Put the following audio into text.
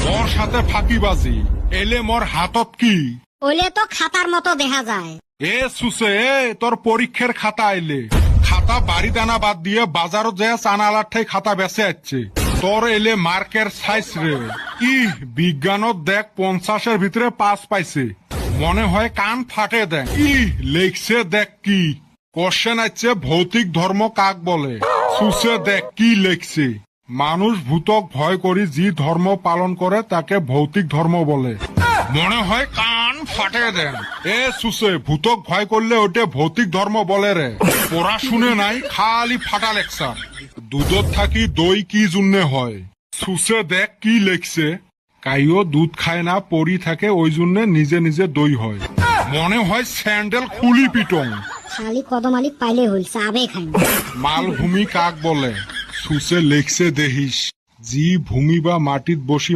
তোর সাথে ফাঁকিবাজি এলে মোর হাতত কি ওলে তো খাতার মতো দেখা যায়। এ সুসে তোর পরীক্ষার খাতা আইলে খাতা বাড়ি দানা বাদ দিয়ে বাজারত যায় চানালার ঠাই খাতা বেঁচে যাচ্ছে তোর এলে মার্কের সাইজ রে বিজ্ঞানত দেখ 50-এর ভিতরে 5 পাইছে মনে হয় কান ফাটে দেখ লেখছে দেখ কি কোশ্চেন আছে ভৌতিক ধর্ম কাক বলে সুসে দেখ কি লেখছে মানুষ ভূতক ভয় করি যে ধর্ম পালন করে তাকে ভৌতিক ধর্ম বলে মনে হয় কান ফাটে দেন এ সুসে ভূতক ভয় করলে ওটা ভৌতিক ধর্ম বলে রে পড়া শুনে নাই খালি ফাটা লেকচার দুধত থাকি দই কি জন্যে হয় সুসে দেখ কি লেখছে কাইও দুধ খায় না পড়ি থাকে ওই জন্য নিজে নিজে দই হয় মনে হয় স্যান্ডেল খুলি পিটং খালি কদমালিক পাইলে হইল চাবে খাই মালভূমি কাক বলে সুসে লেখছে দেহিস জি ভূমি বা মাটিত বসি